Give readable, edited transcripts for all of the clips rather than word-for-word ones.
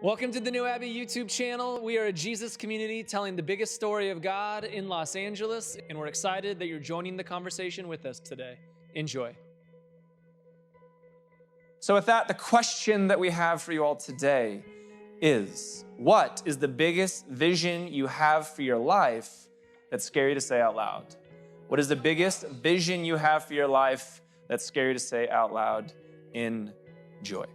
Welcome to the New Abbey YouTube channel. We are a Jesus community telling the biggest story of God in Los Angeles, and we're excited that you're joining the conversation with us today. Enjoy. So with that, the question that we have for you all today is, what is the biggest vision you have for your life that's scary to say out loud? What is the biggest vision you have for your life that's scary to say out loud? Enjoy.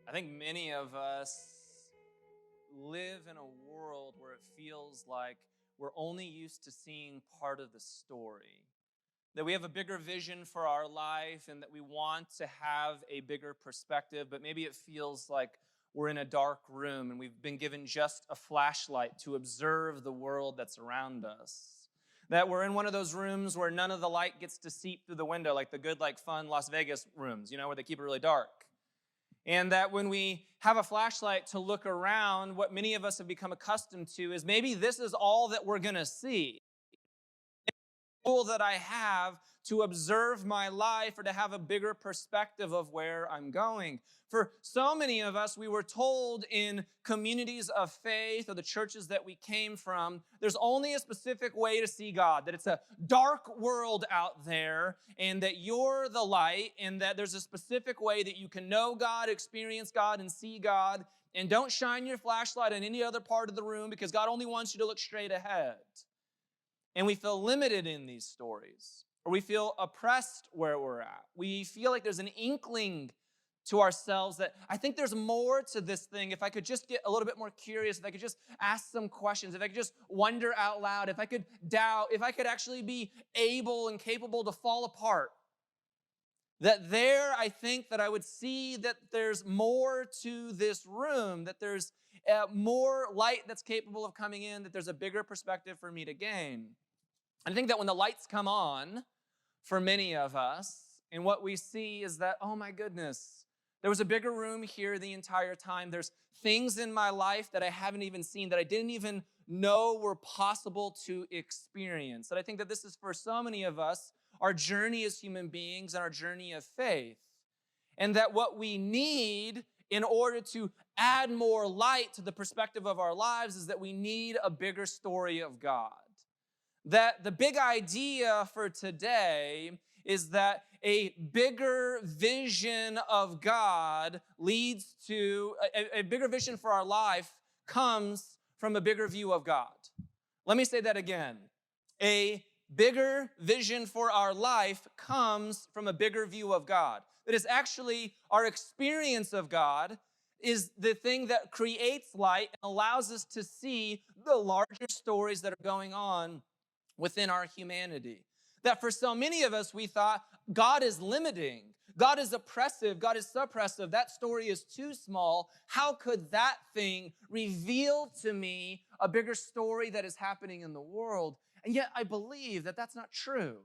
I think many of us live in a world where it feels like we're only used to seeing part of the story. That we have a bigger vision for our life and that we want to have a bigger perspective, but maybe it feels like we're in a dark room and we've been given just a flashlight to observe the world that's around us. That we're in one of those rooms where none of the light gets to seep through the window, like the good, fun Las Vegas rooms, where they keep it really dark. And that when we have a flashlight to look around, what many of us have become accustomed to is maybe this is all that we're going to see. The tool that I have to observe my life or to have a bigger perspective of where I'm going. For so many of us, we were told in communities of faith or the churches that we came from, there's only a specific way to see God, that it's a dark world out there and that you're the light and that there's a specific way that you can know God, experience God, and see God. And don't shine your flashlight on any other part of the room because God only wants you to look straight ahead. And we feel limited in these stories, or we feel oppressed where we're at. We feel like there's an inkling to ourselves that I think there's more to this thing. If I could just get a little bit more curious, if I could just ask some questions, if I could just wonder out loud, if I could doubt, if I could actually be able and capable to fall apart, that there I think that I would see that there's more to this room, that there's more light that's capable of coming in, that there's a bigger perspective for me to gain. I think that when the lights come on for many of us, and what we see is that, oh my goodness, there was a bigger room here the entire time. There's things in my life that I haven't even seen, that I didn't even know were possible to experience. And I think that this is for so many of us, our journey as human beings and our journey of faith. And that what we need in order to add more light to the perspective of our lives is that we need a bigger story of God. That the big idea for today is that a bigger vision of God leads to, a bigger vision for our life comes from a bigger view of God. Let me say that again. A bigger vision for our life comes from a bigger view of God. That is actually our experience of God is the thing that creates light and allows us to see the larger stories that are going on within our humanity. That for so many of us, we thought God is limiting, God is oppressive, God is suppressive, that story is too small. How could that thing reveal to me a bigger story that is happening in the world? And yet I believe that that's not true.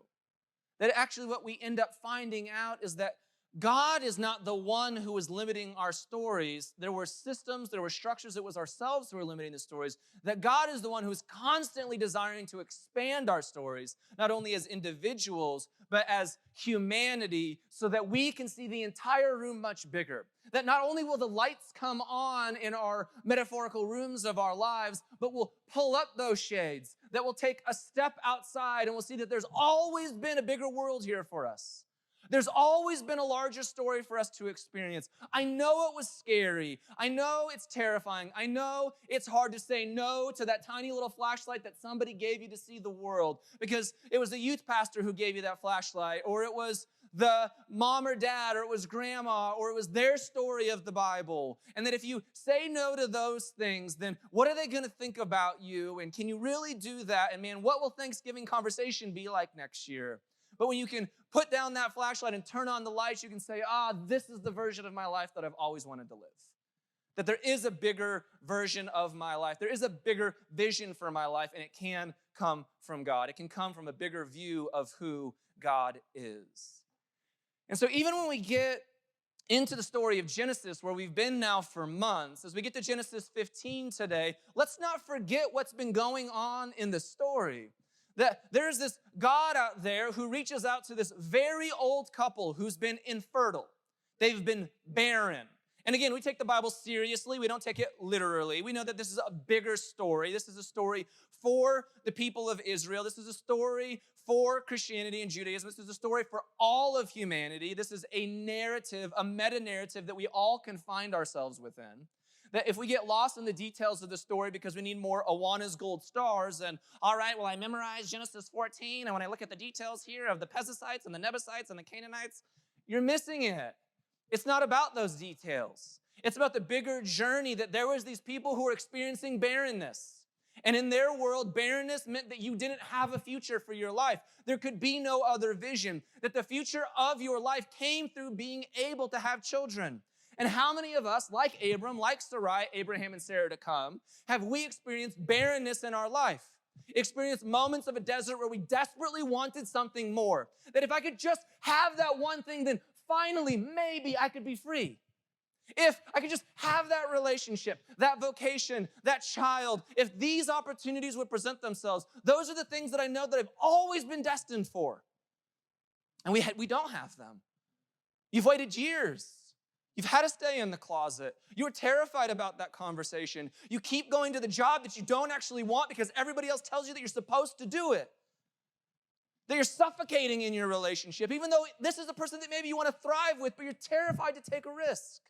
That actually what we end up finding out is that God is not the one who is limiting our stories. There were systems, there were structures, it was ourselves who were limiting the stories. That God is the one who is constantly desiring to expand our stories, not only as individuals, but as humanity, so that we can see the entire room much bigger. That not only will the lights come on in our metaphorical rooms of our lives, but we'll pull up those shades, that we'll take a step outside and we'll see that there's always been a bigger world here for us. There's always been a larger story for us to experience. I know it was scary. I know it's terrifying. I know it's hard to say no to that tiny little flashlight that somebody gave you to see the world because it was the youth pastor who gave you that flashlight, or it was the mom or dad, or it was grandma, or it was their story of the Bible. And that if you say no to those things, then what are they going to think about you? And can you really do that? And man, what will Thanksgiving conversation be like next year? But when you can put down that flashlight and turn on the lights, you can say, this is the version of my life that I've always wanted to live. That there is a bigger version of my life. There is a bigger vision for my life, and it can come from God. It can come from a bigger view of who God is. And so even when we get into the story of Genesis, where we've been now for months. As we get to Genesis 15 today, let's not forget what's been going on in the story. That there's this God out there who reaches out to this very old couple who's been infertile. They've been barren. And again, we take the Bible seriously. We don't take it literally. We know that this is a bigger story. This is a story for the people of Israel. This is a story for Christianity and Judaism. This is a story for all of humanity. This is a narrative, a meta-narrative that we all can find ourselves within. That if we get lost in the details of the story because we need more Awana's gold stars, and all right, well, I memorized Genesis 14, and when I look at the details here of the Perizzites and the Nebusites and the Canaanites, you're missing it. It's not about those details. It's about the bigger journey that there was these people who were experiencing barrenness. And in their world, barrenness meant that you didn't have a future for your life. There could be no other vision. That the future of your life came through being able to have children. And how many of us, like Abram, like Sarai, Abraham and Sarah to come, have we experienced barrenness in our life? Experienced moments of a desert where we desperately wanted something more. That if I could just have that one thing, then finally, maybe I could be free. If I could just have that relationship, that vocation, that child, if these opportunities would present themselves, those are the things that I know that I've always been destined for. And we don't have them. You've waited years. You've had to stay in the closet. You were terrified about that conversation. You keep going to the job that you don't actually want because everybody else tells you that you're supposed to do it. That you're suffocating in your relationship, even though this is a person that maybe you want to thrive with, but you're terrified to take a risk.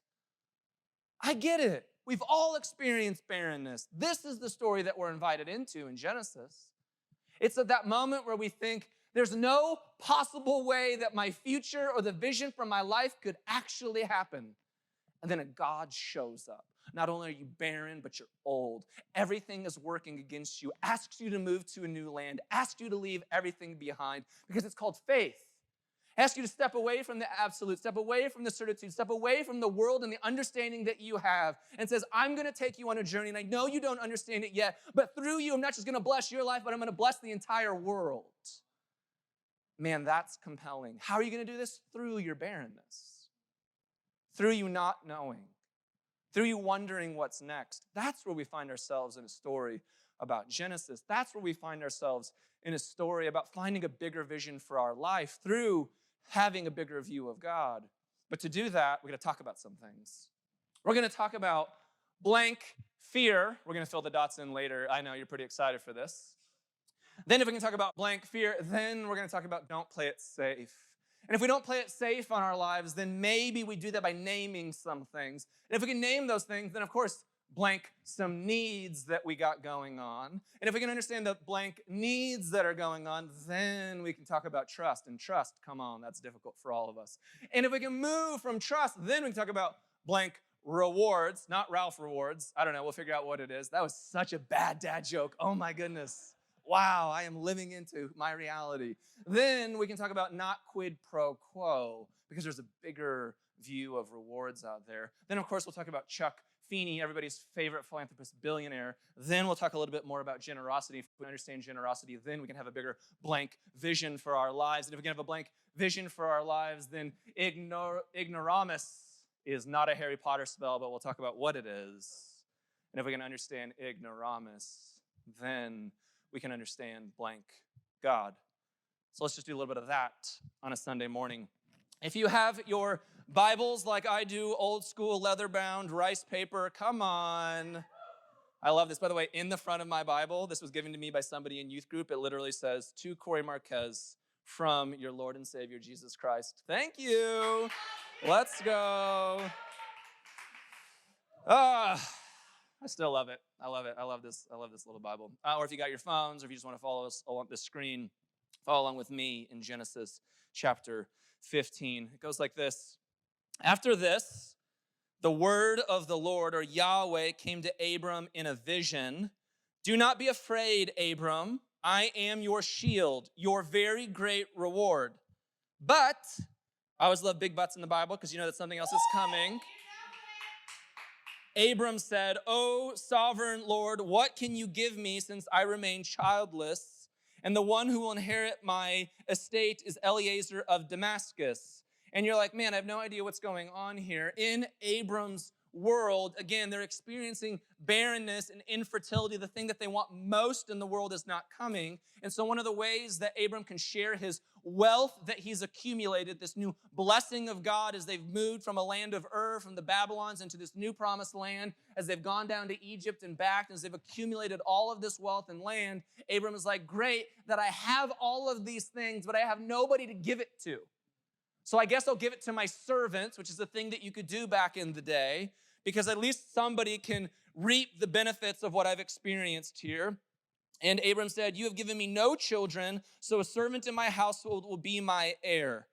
I get it. We've all experienced barrenness. This is the story that we're invited into in Genesis. It's at that moment where we think, there's no possible way that my future or the vision for my life could actually happen. And then a God shows up. Not only are you barren, but you're old. Everything is working against you, asks you to move to a new land, asks you to leave everything behind, because it's called faith. Asks you to step away from the absolute, step away from the certitude, step away from the world and the understanding that you have, and says, I'm going to take you on a journey, and I know you don't understand it yet, but through you, I'm not just going to bless your life, but I'm going to bless the entire world. Man, that's compelling. How are you going to do this? Through your barrenness. Through you not knowing. Through you wondering what's next. That's where we find ourselves in a story about Genesis. That's where we find ourselves in a story about finding a bigger vision for our life through having a bigger view of God. But to do that, we're going to talk about some things. We're going to talk about blank fear. We're going to fill the dots in later. I know you're pretty excited for this. Then if we can talk about blank fear, then we're going to talk about don't play it safe. And if we don't play it safe on our lives, then maybe we do that by naming some things. And if we can name those things, then of course, blank some needs that we got going on. And if we can understand the blank needs that are going on, then we can talk about trust. And trust, come on, that's difficult for all of us. And if we can move from trust, then we can talk about blank rewards, not Ralph rewards. I don't know, we'll figure out what it is. That was such a bad dad joke. Oh my goodness. Wow, I am living into my reality. Then we can talk about not quid pro quo, because there's a bigger view of rewards out there. Then, of course, we'll talk about Chuck Feeney, everybody's favorite philanthropist billionaire. Then we'll talk a little bit more about generosity. If we understand generosity, then we can have a bigger blank vision for our lives. And if we can have a blank vision for our lives, then ignoramus is not a Harry Potter spell, but we'll talk about what it is. And if we can understand ignoramus, then we can understand blank God. So let's just do a little bit of that on a Sunday morning. If you have your Bibles like I do, old school, leather-bound, rice paper, come on. I love this. By the way, in the front of my Bible, this was given to me by somebody in youth group. It literally says, to Corey Marquez, from your Lord and Savior, Jesus Christ. Thank you. Let's go. I still love it. I love it. I love this little Bible. Or if you got your phones, or if you just want to follow us along the screen, follow along with me in Genesis chapter 15. It goes like this. After this, the word of the Lord, or Yahweh, came to Abram in a vision. Do not be afraid, Abram. I am your shield, your very great reward. But, I always love big buts in the Bible because you know that something else is coming. Abram said, O sovereign Lord, what can you give me since I remain childless? And the one who will inherit my estate is Eliezer of Damascus. And you're like, man, I have no idea what's going on here. In Abram's world, again, they're experiencing barrenness and infertility. The thing that they want most in the world is not coming. And so one of the ways that Abram can share his wealth that he's accumulated, this new blessing of God as they've moved from a land of Ur, from the Babylons, into this new promised land, as they've gone down to Egypt and back, as they've accumulated all of this wealth and land, Abram is like, great that I have all of these things, but I have nobody to give it to. So I guess I'll give it to my servants, which is a thing that you could do back in the day, because at least somebody can reap the benefits of what I've experienced here. And Abram said, you have given me no children, so a servant in my household will be my heir.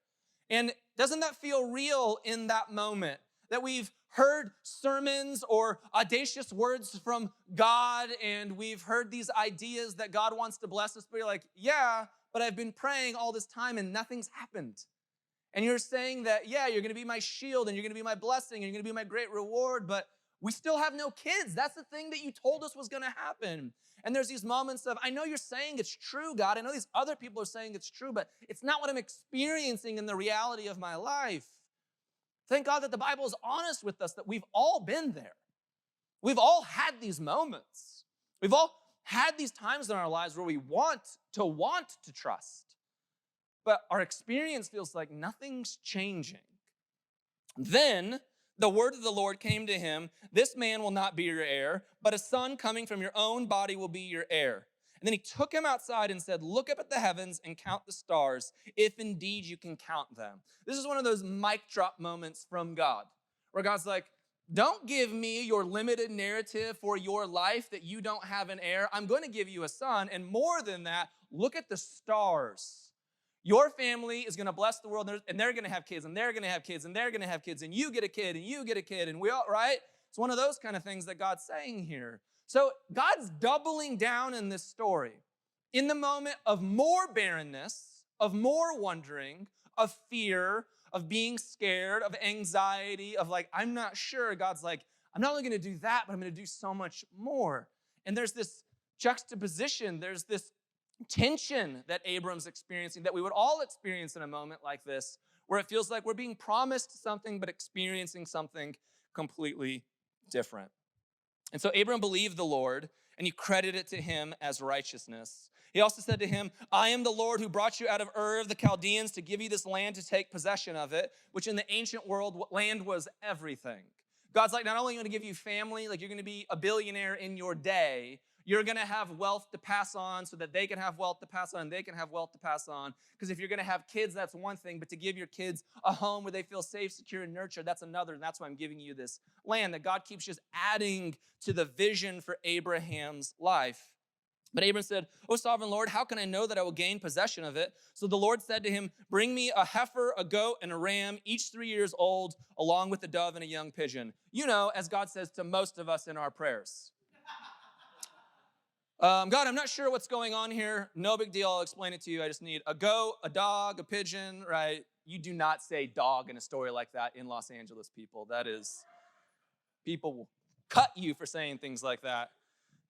And doesn't that feel real in that moment? That we've heard sermons or audacious words from God, and we've heard these ideas that God wants to bless us, but you're like, yeah, but I've been praying all this time and nothing's happened. And you're saying that, yeah, you're going to be my shield and you're going to be my blessing and you're going to be my great reward, but we still have no kids. That's the thing that you told us was going to happen. And there's these moments of, I know you're saying it's true, God. I know these other people are saying it's true, but it's not what I'm experiencing in the reality of my life. Thank God that the Bible is honest with us, that we've all been there. We've all had these moments. We've all had these times in our lives where we want to trust. But our experience feels like nothing's changing. Then the word of the Lord came to him, this man will not be your heir, but a son coming from your own body will be your heir. And then he took him outside and said, look up at the heavens and count the stars, if indeed you can count them. This is one of those mic drop moments from God, where God's like, don't give me your limited narrative for your life that you don't have an heir. I'm going to give you a son. And more than that, look at the stars. Your family is going to bless the world, and they're going to have kids, and they're going to have kids, and they're going to have kids, and you get a kid, and you get a kid, and we all, right? It's one of those kind of things that God's saying here. So God's doubling down in this story. In the moment of more barrenness, of more wondering, of fear, of being scared, of anxiety, of like, I'm not sure, God's like, I'm not only going to do that, but I'm going to do so much more. And there's this juxtaposition, there's this tension that Abram's experiencing, that we would all experience in a moment like this, where it feels like we're being promised something but experiencing something completely different. And so Abram believed the Lord, and he credited it to him as righteousness. He also said to him, I am the Lord who brought you out of Ur of the Chaldeans to give you this land to take possession of it, which in the ancient world, land was everything. God's like, not only going to give you family, like you're going to be a billionaire in your day, you're going to have wealth to pass on so that they can have wealth to pass on and they can have wealth to pass on. Because if you're going to have kids, that's one thing. But to give your kids a home where they feel safe, secure, and nurtured, that's another. And that's why I'm giving you this land, that God keeps just adding to the vision for Abraham's life. But Abram said, O sovereign Lord, how can I know that I will gain possession of it? So the Lord said to him, bring me a heifer, a goat, and a ram, each 3 years old, along with a dove and a young pigeon. You know, as God says to most of us in our prayers. God, I'm not sure what's going on here. No big deal. I'll explain it to you. I just need a goat, a dog, a pigeon, right? You do not say dog in a story like that in Los Angeles, people. That is, people will cut you for saying things like that.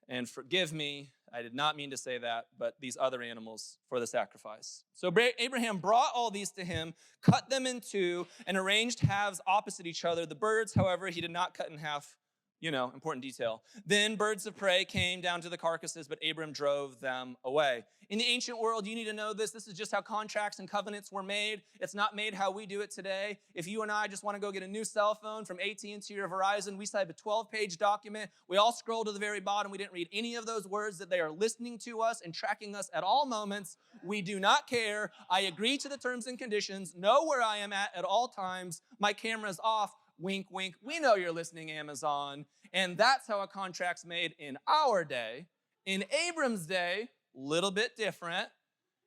And forgive me, I did not mean to say that, but these other animals for the sacrifice. So Abraham brought all these to him, cut them in two, and arranged halves opposite each other. The birds, however, he did not cut in half. You know, important detail. Then birds of prey came down to the carcasses, but Abram drove them away. In the ancient world, you need to know this. This is just how contracts and covenants were made. It's not made how we do it today. If you and I just want to go get a new cell phone from AT&T or Verizon, we type a 12-page document. We all scroll to the very bottom. We didn't read any of those words, that they are listening to us and tracking us at all moments. We do not care. I agree to the terms and conditions, know where I am at all times. My camera's off. Wink, wink. We know you're listening, Amazon. And that's how a contract's made in our day. In Abram's day, little bit different.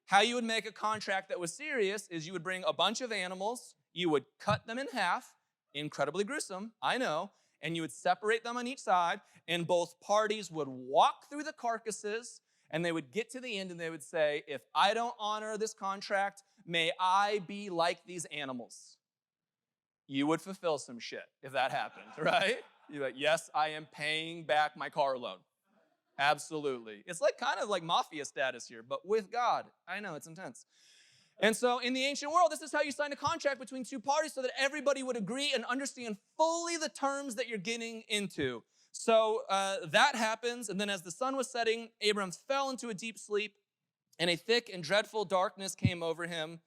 How you would make a contract that was serious is you would bring a bunch of animals, you would cut them in half, incredibly gruesome, I know, and you would separate them on each side, and both parties would walk through the carcasses, and they would get to the end and they would say, if I don't honor this contract, may I be like these animals. You would fulfill some shit if that happened, right? You're like, yes, I am paying back my car loan. Absolutely. It's like kind of like mafia status here, but with God. I know, it's intense. And so in the ancient world, this is how you sign a contract between two parties so that everybody would agree and understand fully the terms that you're getting into. So that happens, and then as the sun was setting, Abram fell into a deep sleep, and a thick and dreadful darkness came over him.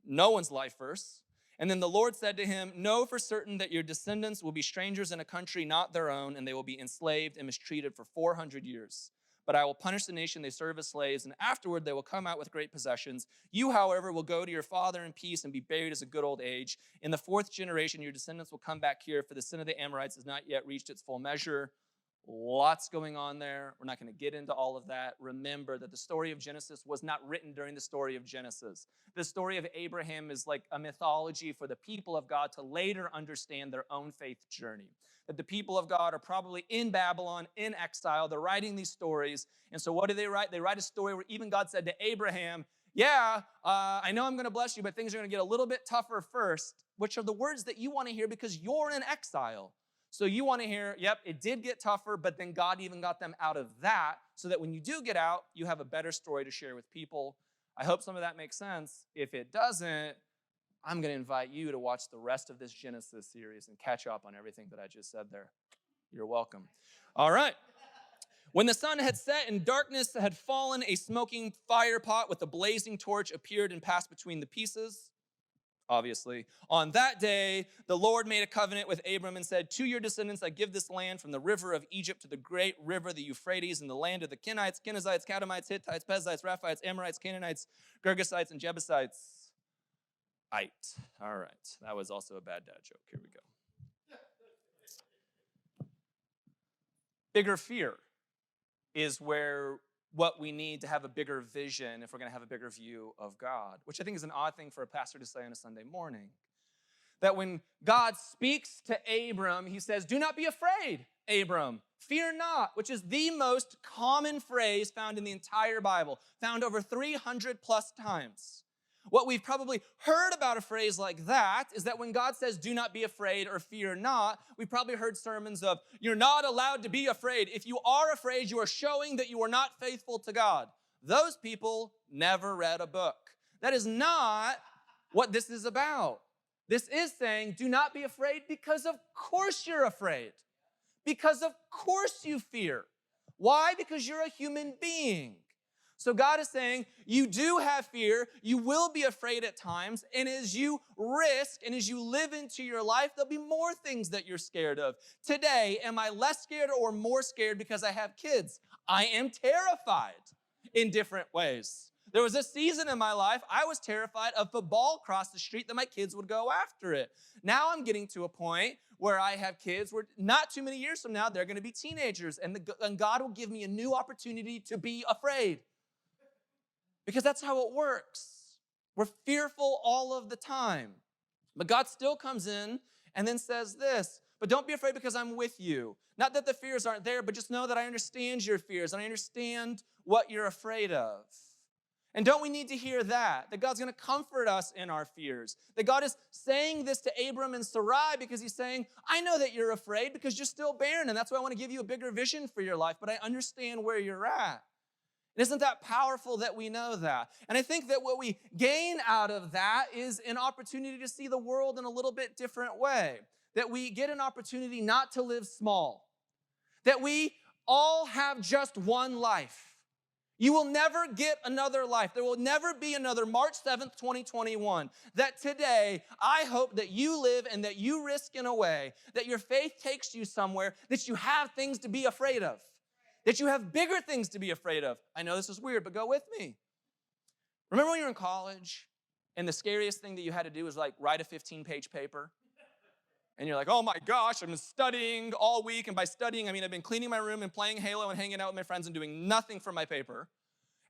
No one's life verse. And then the Lord said to him, know for certain that your descendants will be strangers in a country not their own, and they will be enslaved and mistreated for 400 years. But I will punish the nation they serve as slaves, and afterward they will come out with great possessions. You, however, will go to your father in peace and be buried as a good old age. In the 4th generation, your descendants will come back here, for the sin of the Amorites has not yet reached its full measure. Lots going on there. We're not going to get into all of that. Remember that the story of Genesis was not written during the story of Genesis. The story of Abraham is like a mythology for the people of God to later understand their own faith journey. That the people of God are probably in Babylon, in exile. They're writing these stories. And so what do they write? They write a story where even God said to Abraham, I know I'm going to bless you, but things are going to get a little bit tougher first, which are the words that you want to hear because you're in exile. So you want to hear, yep, it did get tougher, but then God even got them out of that so that when you do get out, you have a better story to share with people. I hope some of that makes sense. If it doesn't, I'm going to invite you to watch the rest of this Genesis series and catch up on everything that I just said there. You're welcome. All right. When the sun had set and darkness had fallen, a smoking fire pot with a blazing torch appeared and passed between the pieces. Obviously. On that day, the Lord made a covenant with Abram and said, to your descendants, I give this land from the river of Egypt to the great river, the Euphrates, and the land of the Kenites, Kenizzites, Kadamites, Hittites, Perizzites, Rephaites, Amorites, Canaanites, Girgasites, and Jebusites. All right. That was also a bad dad joke. Here we go. Bigger fear is where what we need to have a bigger vision if we're going to have a bigger view of God, which I think is an odd thing for a pastor to say on a Sunday morning. That when God speaks to Abram, he says, do not be afraid, Abram. Fear not, which is the most common phrase found in the entire Bible, found over 300 plus times. What we've probably heard about a phrase like that is that when God says, do not be afraid or fear not, we've probably heard sermons of, you're not allowed to be afraid. If you are afraid, you are showing that you are not faithful to God. Those people never read a book. That is not what this is about. This is saying, do not be afraid because of course you're afraid. Because of course you fear. Why? Because you're a human being. So God is saying, you do have fear, you will be afraid at times, and as you risk and as you live into your life, there'll be more things that you're scared of. Today, am I less scared or more scared because I have kids? I am terrified in different ways. There was a season in my life, I was terrified of the ball across the street that my kids would go after it. Now I'm getting to a point where I have kids where not too many years from now, they're going to be teenagers, and God will give me a new opportunity to be afraid. Because that's how it works. We're fearful all of the time. But God still comes in and then says this, but don't be afraid because I'm with you. Not that the fears aren't there, but just know that I understand your fears and I understand what you're afraid of. And don't we need to hear that God's going to comfort us in our fears? That God is saying this to Abram and Sarai because he's saying, I know that you're afraid because you're still barren, and that's why I want to give you a bigger vision for your life, but I understand where you're at. Isn't that powerful that we know that? And I think that what we gain out of that is an opportunity to see the world in a little bit different way. That we get an opportunity not to live small. That we all have just one life. You will never get another life. There will never be another March 7th, 2021. That today, I hope that you live and that you risk in a way that your faith takes you somewhere, that you have things to be afraid of. That you have bigger things to be afraid of. I know this is weird, but go with me. Remember when you were in college and the scariest thing that you had to do was like write a 15-page paper? And you're like, oh my gosh, I've been studying all week. And by studying, I mean I've been cleaning my room and playing Halo and hanging out with my friends and doing nothing for my paper.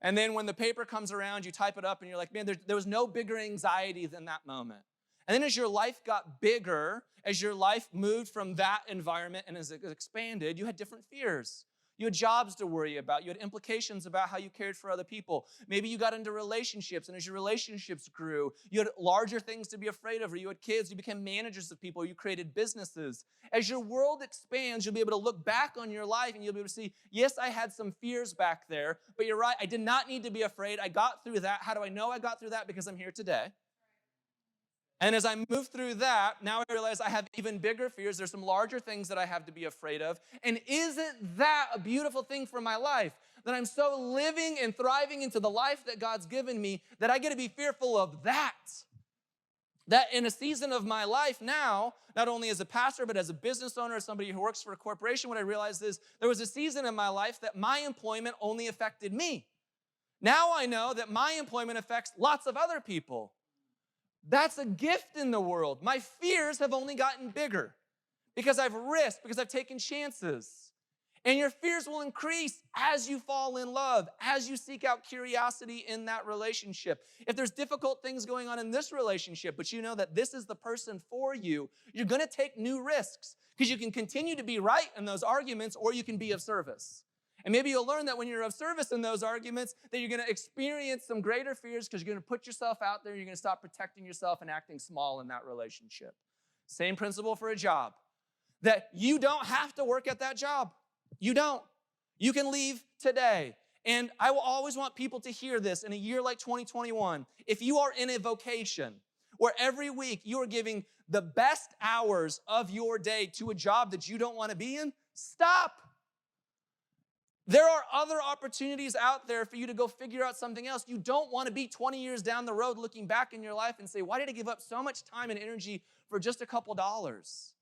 And then when the paper comes around, you type it up and you're like, man, there was no bigger anxiety than that moment. And then as your life got bigger, as your life moved from that environment and as it expanded, you had different fears. You had jobs to worry about. You had implications about how you cared for other people. Maybe you got into relationships, and as your relationships grew, you had larger things to be afraid of, or you had kids, you became managers of people, you created businesses. As your world expands, you'll be able to look back on your life, and you'll be able to see, yes, I had some fears back there, but you're right, I did not need to be afraid. I got through that. How do I know I got through that? Because I'm here today. And as I move through that, now I realize I have even bigger fears. There's some larger things that I have to be afraid of. And isn't that a beautiful thing for my life? That I'm so living and thriving into the life that God's given me that I get to be fearful of that. That in a season of my life now, not only as a pastor, but as a business owner, as somebody who works for a corporation, what I realized is there was a season in my life that my employment only affected me. Now I know that my employment affects lots of other people. That's a gift in the world. My fears have only gotten bigger because I've risked, because I've taken chances. And your fears will increase as you fall in love, as you seek out curiosity in that relationship. If there's difficult things going on in this relationship, but you know that this is the person for you, you're going to take new risks because you can continue to be right in those arguments or you can be of service. And maybe you'll learn that when you're of service in those arguments, that you're going to experience some greater fears because you're going to put yourself out there. You're going to stop protecting yourself and acting small in that relationship. Same principle for a job. That you don't have to work at that job. You don't. You can leave today. And I will always want people to hear this in a year like 2021. If you are in a vocation where every week you are giving the best hours of your day to a job that you don't want to be in, stop. There are other opportunities out there for you to go figure out something else. You don't want to be 20 years down the road looking back in your life and say, why did I give up so much time and energy for just a couple dollars?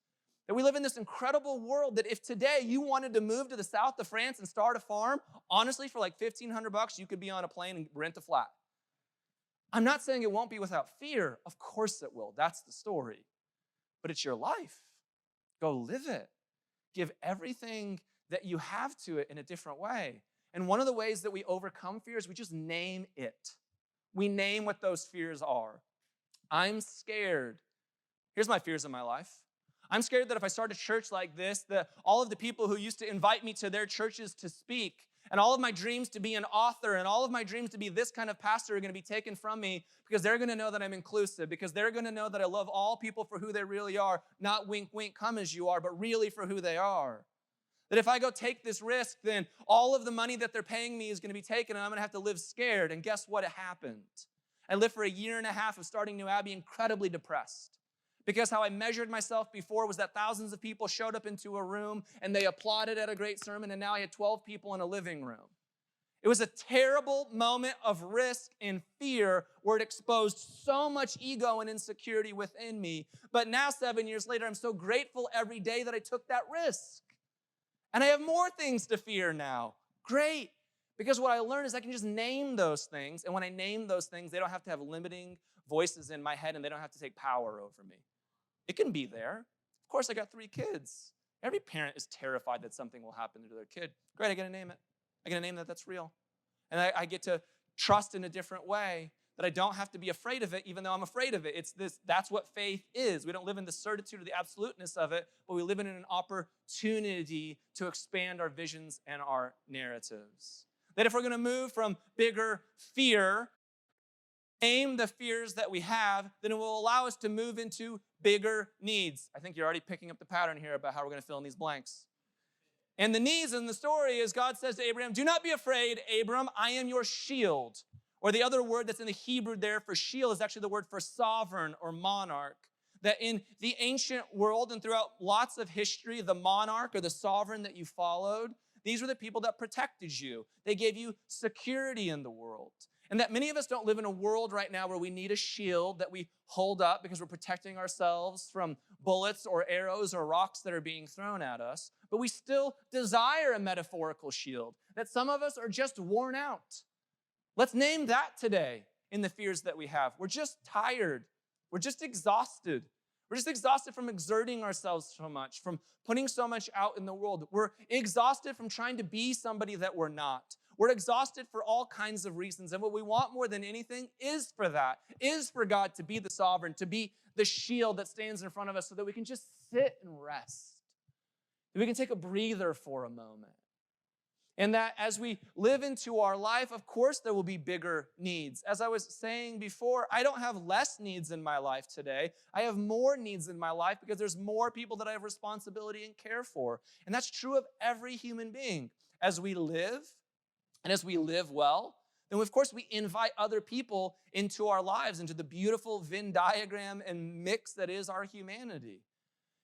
That we live in this incredible world that if today you wanted to move to the south of France and start a farm, honestly, for like $1,500, you could be on a plane and rent a flat. I'm not saying it won't be without fear. Of course it will. That's the story. But it's your life. Go live it. Give everything that you have to it in a different way. And one of the ways that we overcome fears, we just name it. We name what those fears are. I'm scared. Here's my fears in my life. I'm scared that if I start a church like this, that all of the people who used to invite me to their churches to speak, and all of my dreams to be an author, and all of my dreams to be this kind of pastor are going to be taken from me because they're going to know that I'm inclusive, because they're going to know that I love all people for who they really are, not wink, wink, come as you are, but really for who they are. That if I go take this risk, then all of the money that they're paying me is going to be taken, and I'm going to have to live scared. And guess what happened? I lived for a year and a half of starting New Abbey incredibly depressed. Because how I measured myself before was that thousands of people showed up into a room, and they applauded at a great sermon, and now I had 12 people in a living room. It was a terrible moment of risk and fear where it exposed so much ego and insecurity within me. But now, 7 years later, I'm so grateful every day that I took that risk. And I have more things to fear now. Great. Because what I learned is I can just name those things. And when I name those things, they don't have to have limiting voices in my head, and they don't have to take power over me. It can be there. Of course, I got 3 kids. Every parent is terrified that something will happen to their kid. Great, I get to name it. I get to name that's real. And I get to trust in a different way, that I don't have to be afraid of it, even though I'm afraid of it. That's what faith is. We don't live in the certitude or the absoluteness of it, but we live in an opportunity to expand our visions and our narratives. That if we're going to move from bigger fear, name the fears that we have, then it will allow us to move into bigger needs. I think you're already picking up the pattern here about how we're going to fill in these blanks. And the needs in the story is God says to Abraham, do not be afraid, Abram, I am your shield. Or the other word that's in the Hebrew there for shield is actually the word for sovereign or monarch. That in the ancient world and throughout lots of history, the monarch or the sovereign that you followed, these were the people that protected you. They gave you security in the world. And that many of us don't live in a world right now where we need a shield that we hold up because we're protecting ourselves from bullets or arrows or rocks that are being thrown at us. But we still desire a metaphorical shield. That some of us are just worn out. Let's name that today in the fears that we have. We're just tired. We're just exhausted. We're just exhausted from exerting ourselves so much, from putting so much out in the world. We're exhausted from trying to be somebody that we're not. We're exhausted for all kinds of reasons. And what we want more than anything is for that, is for God to be the sovereign, to be the shield that stands in front of us so that we can just sit and rest. That we can take a breather for a moment. And that as we live into our life, of course, there will be bigger needs. As I was saying before, I don't have less needs in my life today. I have more needs in my life because there's more people that I have responsibility and care for. And that's true of every human being. As we live, and as we live well, then of course we invite other people into our lives, into the beautiful Venn diagram and mix that is our humanity.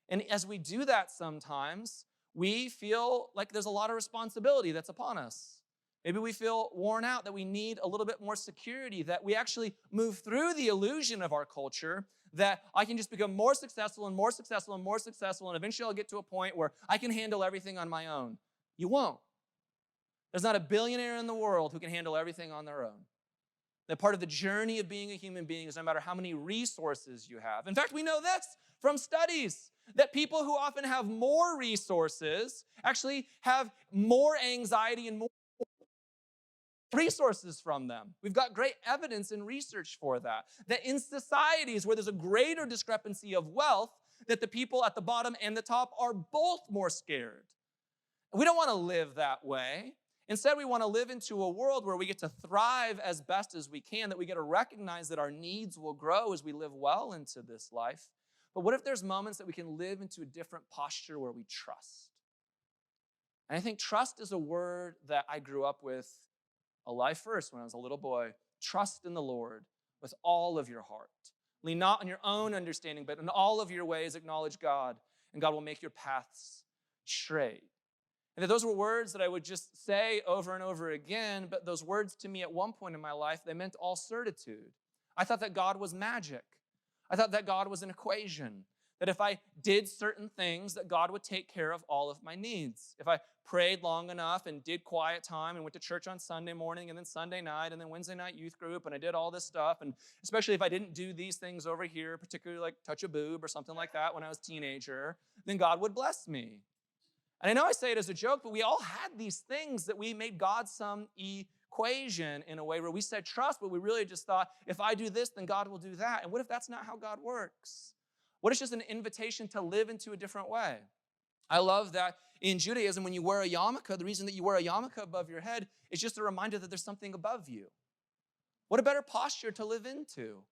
And as we do that sometimes, we feel like there's a lot of responsibility that's upon us. Maybe we feel worn out, that we need a little bit more security, that we actually move through the illusion of our culture that I can just become more successful and more successful and more successful, and eventually I'll get to a point where I can handle everything on my own. You won't. There's not a billionaire in the world who can handle everything on their own. That part of the journey of being a human being is no matter how many resources you have. In fact, we know this from studies, that people who often have more resources actually have more anxiety and more resources from them. We've got great evidence and research for that. That in societies where there's a greater discrepancy of wealth, that the people at the bottom and the top are both more scared. We don't want to live that way. Instead, we want to live into a world where we get to thrive as best as we can, that we get to recognize that our needs will grow as we live well into this life. But what if there's moments that we can live into a different posture where we trust? And I think trust is a word that I grew up with a life first when I was a little boy. Trust in the Lord with all of your heart. Lean not on your own understanding, but in all of your ways acknowledge God, and God will make your paths straight. And those were words that I would just say over and over again, but those words to me at one point in my life, they meant all certitude. I thought that God was magic. I thought that God was an equation, that if I did certain things, that God would take care of all of my needs. If I prayed long enough and did quiet time and went to church on Sunday morning and then Sunday night and then Wednesday night youth group and I did all this stuff, and especially if I didn't do these things over here, particularly like touch a boob or something like that when I was a teenager, then God would bless me. And I know I say it as a joke, but we all had these things that we made God some equation in a way where we said trust, but we really just thought, if I do this, then God will do that. And what if that's not how God works? What if it's just an invitation to live into a different way? I love that in Judaism, when you wear a yarmulke, the reason that you wear a yarmulke above your head is just a reminder that there's something above you. What a better posture to live into.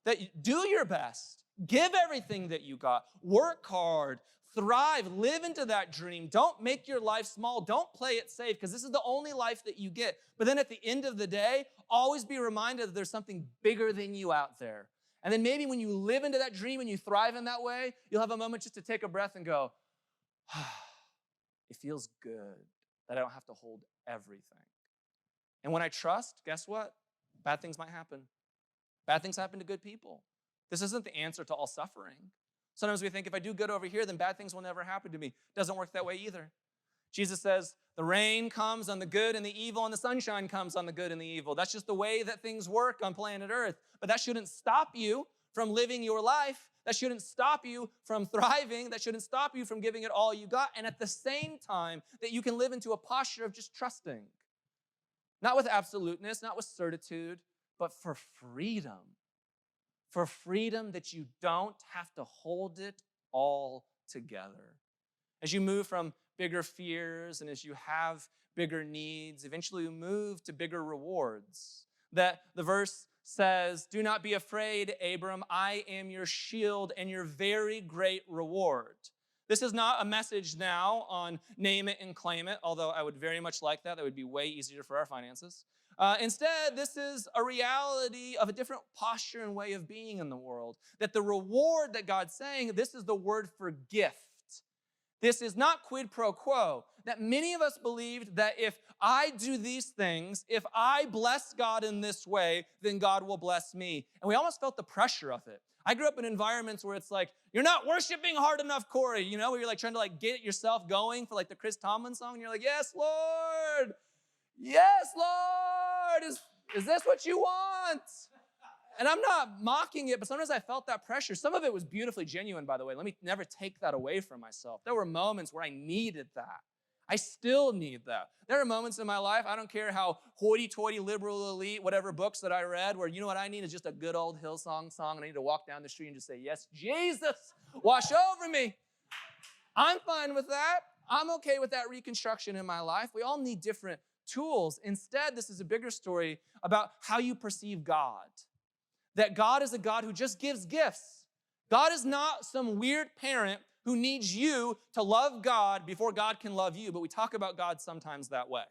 That you do your best. Give everything that you got. Work hard. Thrive, live into that dream. Don't make your life small. Don't play it safe, because this is the only life that you get. But then at the end of the day, always be reminded that there's something bigger than you out there. And then maybe when you live into that dream and you thrive in that way, you'll have a moment just to take a breath and go, it feels good that I don't have to hold everything. And when I trust, guess what? Bad things might happen. Bad things happen to good people. This isn't the answer to all suffering. Sometimes we think if I do good over here, then bad things will never happen to me. Doesn't work that way either. Jesus says, the rain comes on the good and the evil, and the sunshine comes on the good and the evil. That's just the way that things work on planet Earth. But that shouldn't stop you from living your life. That shouldn't stop you from thriving. That shouldn't stop you from giving it all you got. And at the same time, that you can live into a posture of just trusting. Not with absoluteness, not with certitude, but for freedom. For freedom that you don't have to hold it all together. As you move from bigger fears and as you have bigger needs, eventually you move to bigger rewards. That the verse says, do not be afraid, Abram, I am your shield and your very great reward. This is not a message now on name it and claim it, although I would very much like that. That would be way easier for our finances. Instead, this is a reality of a different posture and way of being in the world. That the reward that God's saying, this is the word for gift. This is not quid pro quo. That many of us believed that if I do these things, if I bless God in this way, then God will bless me. And we almost felt the pressure of it. I grew up in environments where it's like, you're not worshiping hard enough, Corey. You know, where you're like trying to like get yourself going for like the Chris Tomlin song. And you're like, yes, Lord. Yes, Lord, is this what you want? And I'm not mocking it, but sometimes I felt that pressure. Some of it was beautifully genuine, by the way. Let me never take that away from myself. There were moments where I needed that. I still need that. There are moments in my life, I don't care how hoity-toity, liberal elite, whatever books that I read, where you know what I need is just a good old Hillsong song, and I need to walk down the street and just say, yes, Jesus, wash over me. I'm fine with that. I'm okay with that reconstruction in my life. We all need different tools. Instead, this is a bigger story about how you perceive God. That God is a God who just gives gifts. God is not some weird parent who needs you to love God before God can love you, but we talk about God sometimes that way.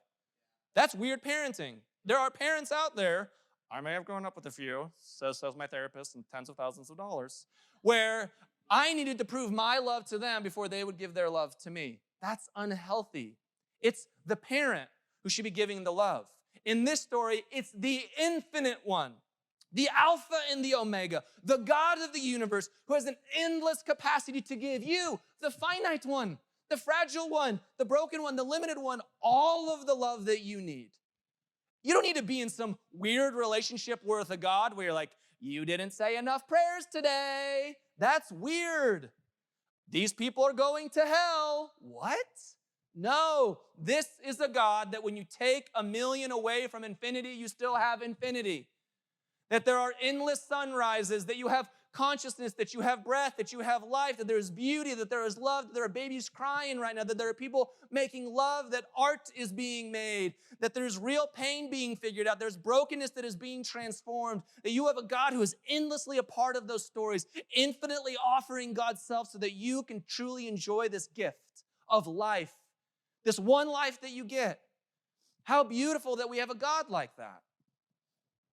That's weird parenting. There are parents out there, I may have grown up with a few, says my therapist, and tens of thousands of dollars, where I needed to prove my love to them before they would give their love to me. That's unhealthy. It's the parent who should be giving the love. In this story, it's the infinite one, the Alpha and the Omega, the God of the universe who has an endless capacity to give you, the finite one, the fragile one, the broken one, the limited one, all of the love that you need. You don't need to be in some weird relationship with a God where you're like, you didn't say enough prayers today. That's weird. These people are going to hell. What? No, this is a God that when you take a million away from infinity, you still have infinity. That there are endless sunrises, that you have consciousness, that you have breath, that you have life, that there is beauty, that there is love, that there are babies crying right now, that there are people making love, that art is being made, that there's real pain being figured out, there's brokenness that is being transformed, that you have a God who is endlessly a part of those stories, infinitely offering God's self so that you can truly enjoy this gift of life, this one life that you get. How beautiful that we have a God like that.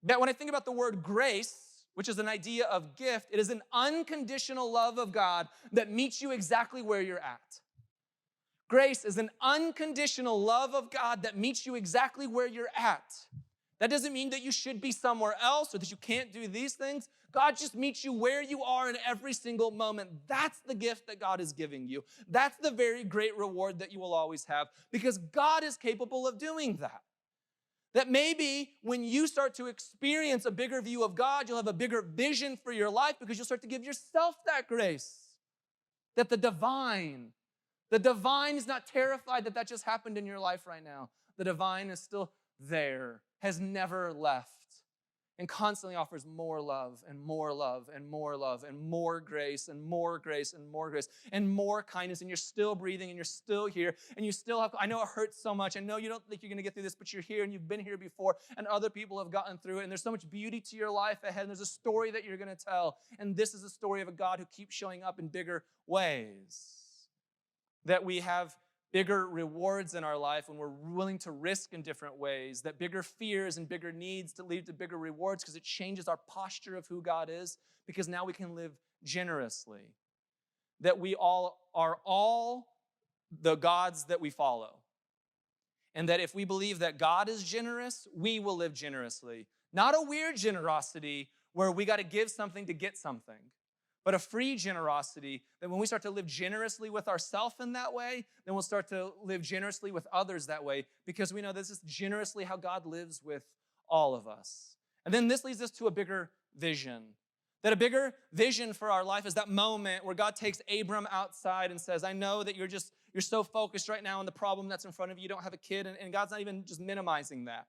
That when I think about the word grace, which is an idea of gift, it is an unconditional love of God that meets you exactly where you're at. Grace is an unconditional love of God that meets you exactly where you're at. That doesn't mean that you should be somewhere else or that you can't do these things. God just meets you where you are in every single moment. That's the gift that God is giving you. That's the very great reward that you will always have because God is capable of doing that. That maybe when you start to experience a bigger view of God, you'll have a bigger vision for your life because you'll start to give yourself that grace. That the divine is not terrified that just happened in your life right now. The divine is still there, has never left, and constantly offers more love and more love and more love and more grace and more grace and more grace and more kindness, and you're still breathing and you're still here and you still have, I know it hurts so much. I know you don't think you're going to get through this, but you're here and you've been here before and other people have gotten through it, and there's so much beauty to your life ahead, and there's a story that you're going to tell, and this is a story of a God who keeps showing up in bigger ways. That we have bigger rewards in our life when we're willing to risk in different ways, that bigger fears and bigger needs to lead to bigger rewards because it changes our posture of who God is, because now we can live generously. That we all are all the gods that we follow. And that if we believe that God is generous, we will live generously. Not a weird generosity where we got to give something to get something, but a free generosity that when we start to live generously with ourselves in that way, then we'll start to live generously with others that way because we know this is generously how God lives with all of us. And then this leads us to a bigger vision. That a bigger vision for our life is that moment where God takes Abram outside and says, I know that you're so focused right now on the problem that's in front of you. You don't have a kid, and God's not even just minimizing that.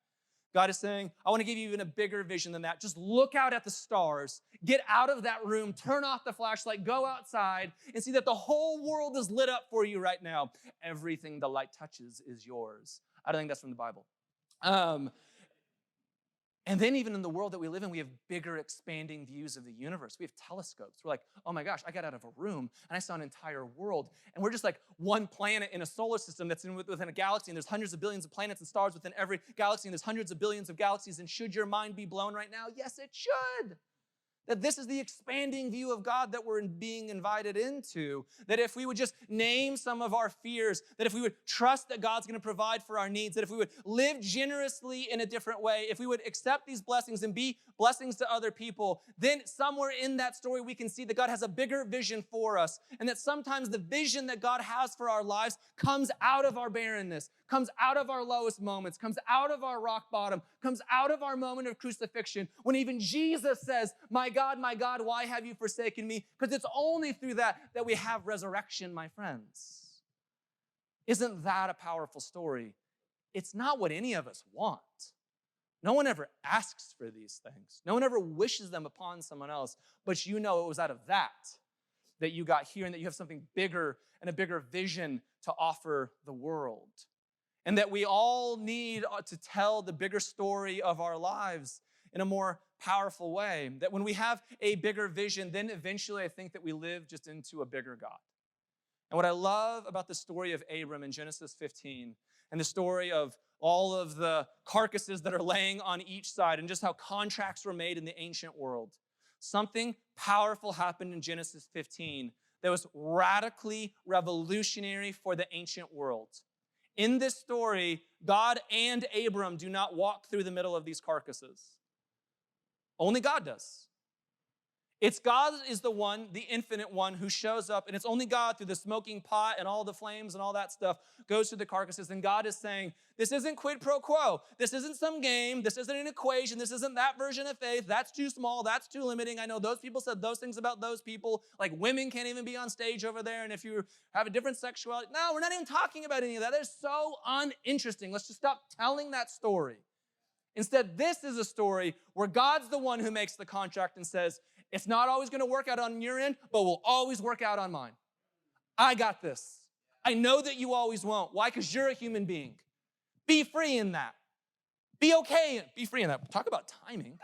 God is saying, I want to give you even a bigger vision than that. Just look out at the stars, get out of that room, turn off the flashlight, go outside, and see that the whole world is lit up for you right now. Everything the light touches is yours. I don't think that's from the Bible. And then even in the world that we live in, we have bigger expanding views of the universe. We have telescopes. We're like, oh my gosh, I got out of a room and I saw an entire world. And we're just like one planet in a solar system that's within a galaxy, and there's hundreds of billions of planets and stars within every galaxy, and there's hundreds of billions of galaxies. And should your mind be blown right now? Yes, it should. That this is the expanding view of God that we're being invited into. That if we would just name some of our fears, that if we would trust that God's going to provide for our needs, that if we would live generously in a different way, if we would accept these blessings and be blessings to other people, then somewhere in that story we can see that God has a bigger vision for us, and that sometimes the vision that God has for our lives comes out of our barrenness, comes out of our lowest moments, comes out of our rock bottom, comes out of our moment of crucifixion, when even Jesus says, my God, why have you forsaken me? Because it's only through that we have resurrection, my friends. Isn't that a powerful story? It's not what any of us want. No one ever asks for these things. No one ever wishes them upon someone else, but you know it was out of that that you got here and that you have something bigger and a bigger vision to offer the world. And that we all need to tell the bigger story of our lives in a more powerful way. That when we have a bigger vision, then eventually I think that we live just into a bigger God. And what I love about the story of Abram in Genesis 15 and the story of all of the carcasses that are laying on each side and just how contracts were made in the ancient world, something powerful happened in Genesis 15 that was radically revolutionary for the ancient world. In this story, God and Abram do not walk through the middle of these carcasses. Only God does. It's God is the one, the infinite one, who shows up, and it's only God through the smoking pot and all the flames and all that stuff goes through the carcasses, and God is saying, this isn't quid pro quo. This isn't some game. This isn't an equation. This isn't that version of faith. That's too small. That's too limiting. I know those people said those things about those people, like women can't even be on stage over there, and if you have a different sexuality. No, we're not even talking about any of that. That is so uninteresting. Let's just stop telling that story. Instead, this is a story where God's the one who makes the contract and says, it's not always going to work out on your end, but will always work out on mine. I got this. I know that you always won't. Why? Because you're a human being. Be free in that. Be okay. Be free in that. Talk about timing.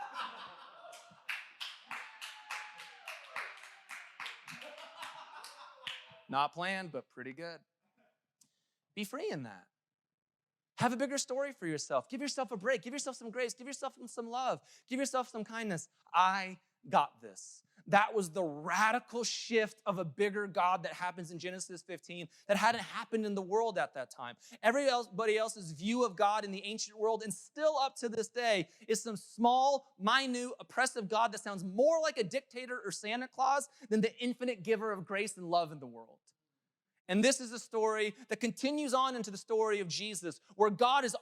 Not planned, but pretty good. Be free in that. Have a bigger story for yourself. Give yourself a break. Give yourself some grace. Give yourself some love. Give yourself some kindness. I got this. That was the radical shift of a bigger God that happens in Genesis 15 that hadn't happened in the world at that time. Everybody else's view of God in the ancient world, and still up to this day, is some small, minute, oppressive God that sounds more like a dictator or Santa Claus than the infinite giver of grace and love in the world. And this is a story that continues on into the story of Jesus, where God is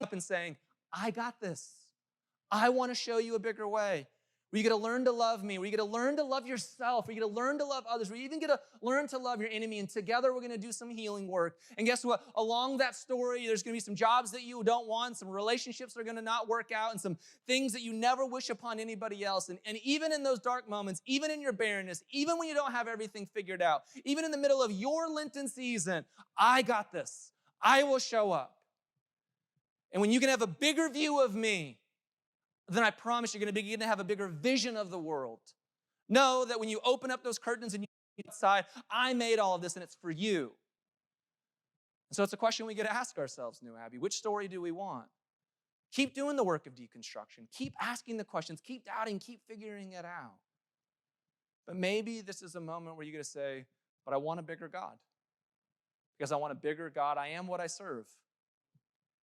up and saying, I got this. I want to show you a bigger way. Where you get to learn to love me, where you get to learn to love yourself, where you get to learn to love others, where you even get to learn to love your enemy, and together we're going to do some healing work. And guess what? Along that story, there's going to be some jobs that you don't want, some relationships that are going to not work out, and some things that you never wish upon anybody else. And even in those dark moments, even in your barrenness, even when you don't have everything figured out, even in the middle of your Lenten season, I got this. I will show up. And when you can have a bigger view of me, then I promise you're going to begin to have a bigger vision of the world. Know that when you open up those curtains and you outside, I made all of this and it's for you. And so it's a question we get to ask ourselves, New Abbey. Which story do we want? Keep doing the work of deconstruction. Keep asking the questions. Keep doubting. Keep figuring it out. But maybe this is a moment where you're going to say, but I want a bigger God. Because I want a bigger God. I am what I serve.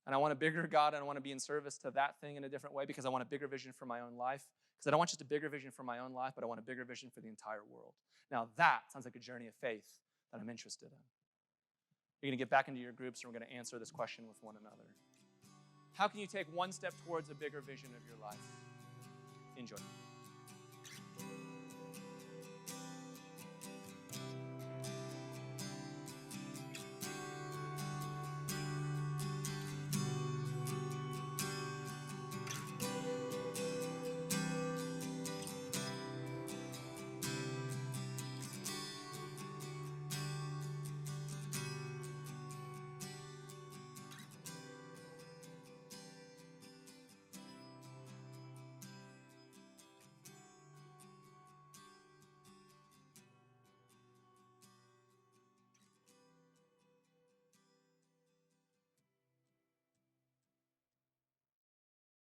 And I want a bigger God, and I want to be in service to that thing in a different way because I want a bigger vision for my own life. Because I don't want just a bigger vision for my own life, but I want a bigger vision for the entire world. Now that sounds like a journey of faith that I'm interested in. You're going to get back into your groups, and we're going to answer this question with one another. How can you take one step towards a bigger vision of your life? Enjoy.